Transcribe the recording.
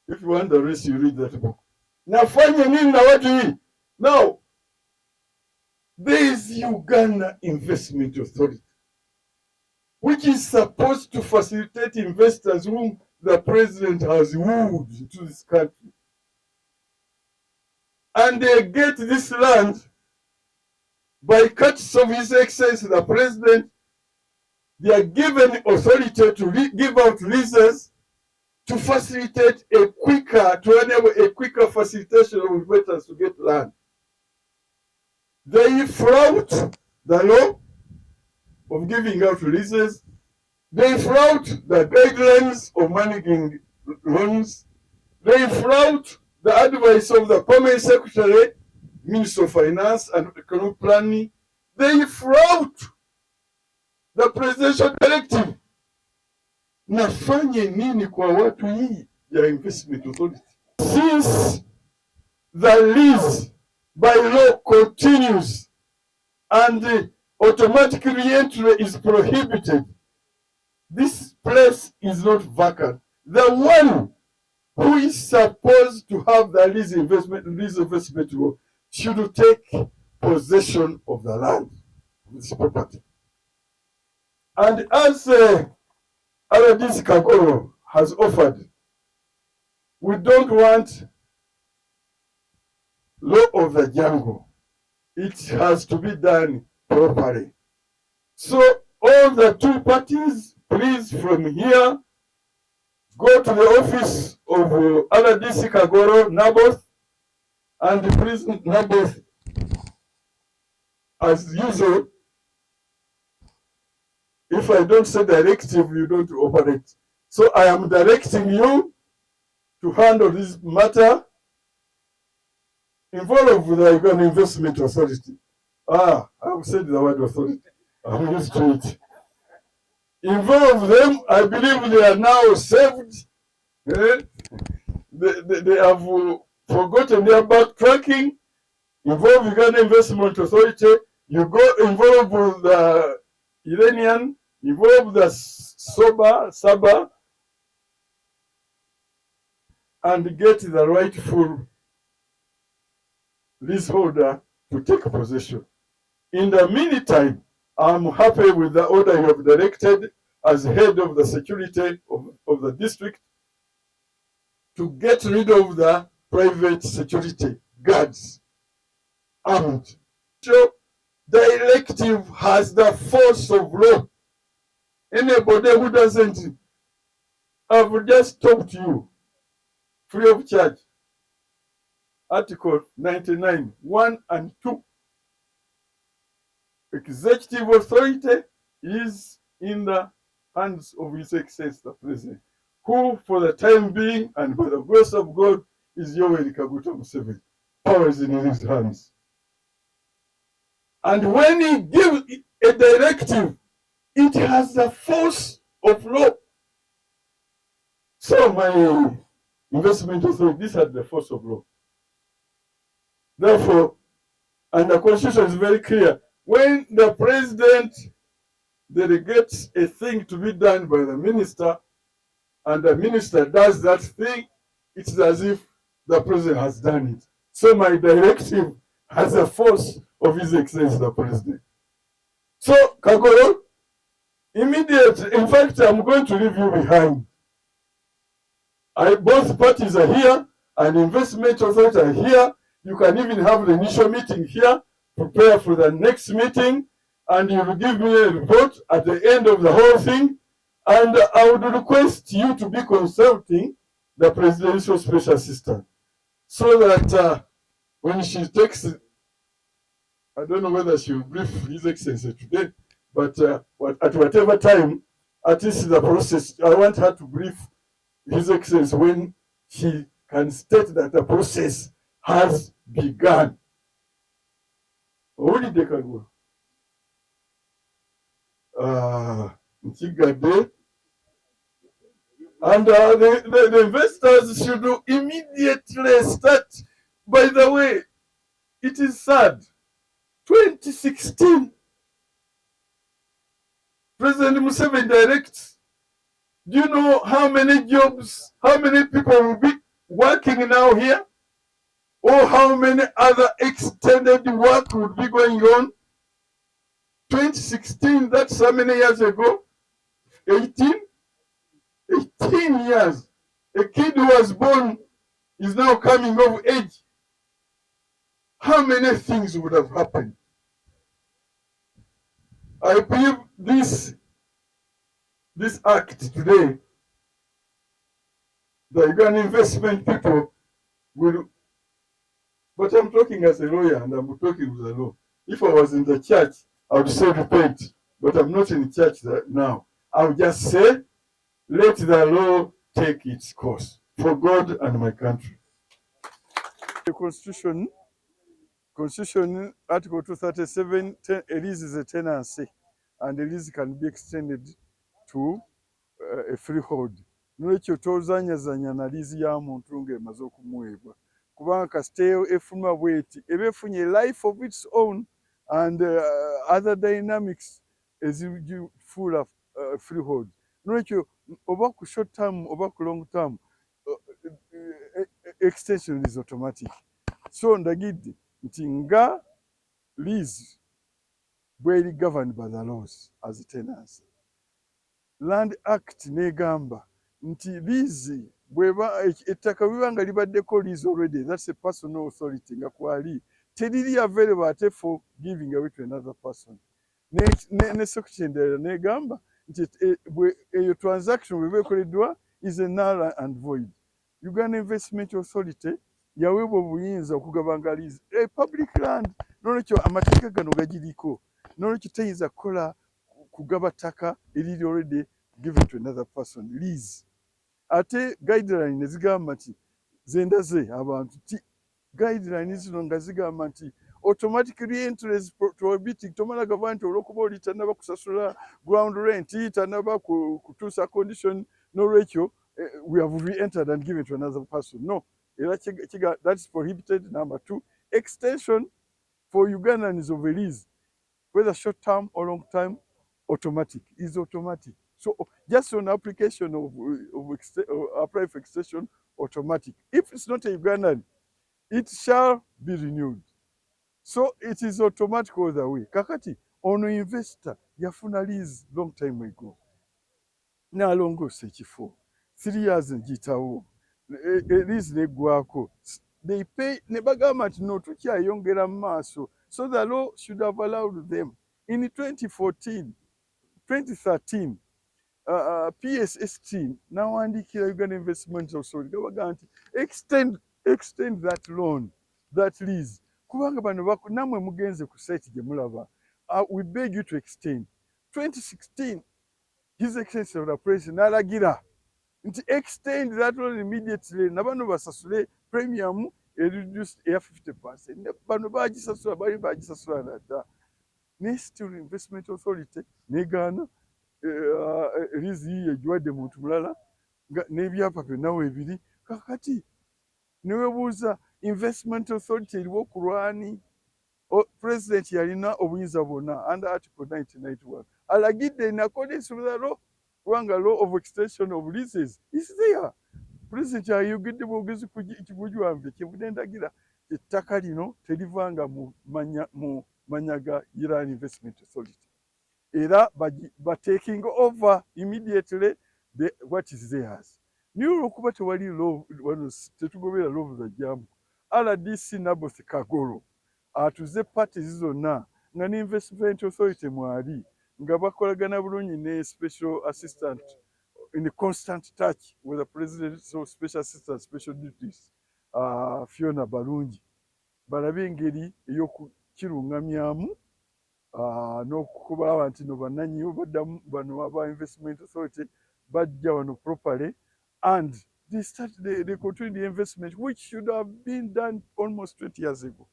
If you want the rest, you read that book. Nafanya nini na watu hii? Now, there is Uganda Investment Authority, which is supposed to facilitate investors whom the president has wooed to this country. And they get this land by cuts of His Excellency the President. They are given authority to give out leases to facilitate to enable a quicker facilitation of investors to get land. They flout the law of giving out leases. They flout the guidelines of managing loans. They flout the advice of the Permanent Secretary, Minister of Finance and Economic Planning. They flout the Presidential Directive. Nafanye nini kwa watu hii ya Investment Authority? Since the lease by law continues and the automatic re-entry is prohibited, this place is not vacant. The one who is supposed to have the lease investment law should take possession of the land, of this property. And as RDC Kagoro has offered, we don't want law of the jungle. It has to be done properly. So all the two parties, please from here, go to the office of RDC Kagoro, Naboth, and the prison Naboth, as usual. If I don't say directive, you don't operate. So I am directing you to handle this matter. Involve the Uganda Investment Authority. I've said the word authority. I'm used to it. Involve them. I believe they are now saved. They have forgotten their backtracking. Involve Uganda Investment Authority. You go involve the Iranian, involve the Saba, and get the rightful leaseholder to take possession. In the meantime, I'm happy with the order you have directed as head of the security of the district to get rid of the private security guards armed. So Derective has the force of law. Anybody who doesn't, I've just talked to you free of charge. Article 99, 1 and 2. Executive authority is in the hands of His Excellency the President, who for the time being and by the grace of God is Yoweri Kaguta Museveni. Power is in his hands. And when he gives a directive, it has the force of law. So my investment authority, this has the force of law. Therefore, and the Constitution is very clear, when the President delegates a thing to be done by the minister, and the minister does that thing, it's as if the President has done it. So my directive has the force of His Excellency the President. So, Kagoro, immediately, in fact, I'm going to leave you behind. Both parties are here, and investment authorities are here. You can even have the initial meeting here, prepare for the next meeting, and you will give me a report at the end of the whole thing. And I would request you to be consulting the Presidential Special Assistant so that when she takes, I don't know whether she will brief His Excellency today, but at whatever time, at least the process, I want her to brief His Excellency when she can state that the process has begun. Olwengeri Kagwa. Nsigade. And the investors should immediately start. By the way, it is sad. 2016, President Museveni directs. Do you know how many jobs, how many people will be working now here, or how many other extended work would be going on. 2016, that's how many years ago? 18 years. A kid who was born is now coming of age. How many things would have happened? I believe this act today, the Uganda Investment people will, but I'm talking as a lawyer and I'm talking with the law. If I was in the church, I would say repent, but I'm not in the church now. I would just say, let the law take its course for God and my country. The Constitution, Article 237, a lease is a tenancy, and the lease can be extended to a freehold. Nolwekyo tozanyazanya na liizi ya muntu ng'emaze okumuweebwa. Kubanga kasiteeyo efuluma bw'eti eba efunye life of its own and other dynamics ezigifuula freehold. Nolwekyo oba ku short term oba ku long term extension is automatic. So ndagidde nti nga lease bw'eri governed by the laws as a tenancy. Land Act negamba nti lease bweba ettaka biba nga libaddeko lease already, that's a personal authority nga kwali teriri available ate for giving away to another person. Ne section endala negamba nti eyo transaction bweba ekoleddwa is a null and void. Uganda Investment Authority yaweebwa obuyinza okugabanga lease public land, nolwekyo amateeka gano gagiriko, nolwekyo teyinza kukola kugaba ttaka eriri already given to another person, lease. Ate guideline nezigamba nti zendaze abantu ti guideline zino nga zigamba nti automatic re-entry prohibited. Tomala gava nti olwokuba oli tanaba kusasula ground rent, tanaba kutuusa condition, nolwekyo we have re-entered and given to another person. No, that's prohibited. Number 2, extension for Ugandans of a lease, whether short term or long term, automatic, is automatic. So just on application of apply for extension, automatic. If it's not a Ugandan, it shall be renewed. So it is automatic all the way. Kakati, ono investor yafuna lease long time ago. N'alongoosa ekifo 3 years njitawo lease neggwako, they pay ne bagamba nti no tukyayongera mu maaso. So the law should have allowed them. In 2013 PSST n'awandiikira Uganda Investment Authority gabaga nti extend that loan, that lease, kubanga bano namwe mugenze ku site gye mulaba, we beg you to extend. 2016 His Excellency of the President n'alagira nti extend that loan immediately, na bano basasule premium reduced ya 50%. Bano bagisasula bali bagisasula nadda. Ne Still Investment Authority negaana lease yiye egiwadde muntu mulala n'ebyapa byonna weebiri. Kakati newebuuza Investment Authority eriwo ku lwani? President yalina obuyinza bwonna under Article 1991. Alagidde in accordance with the law, kubanga law of extension of leases is there. President ayogedde bwogezi ku kibujwanve kyevudde ndagira ettaka lino terivanga mu manya ga Iran Investment Authority. Era taking over immediately what is theirs. Niyo olwokuba tewali tetugobera law za jjamu. RDC Naboth Kagolo atuze parties zonna nga ne Investment Authority mwali nga bakolagana bulungi ne special assistant in constant touch with the president, so special assistant special duties Fiona Balungi, balabe engeri ey'okukirungamyamu n'okuba nti no bannannyini baddamu bano aba Investment Authority bajja wano properly and they continue the investment which should have been done almost 20 years ago.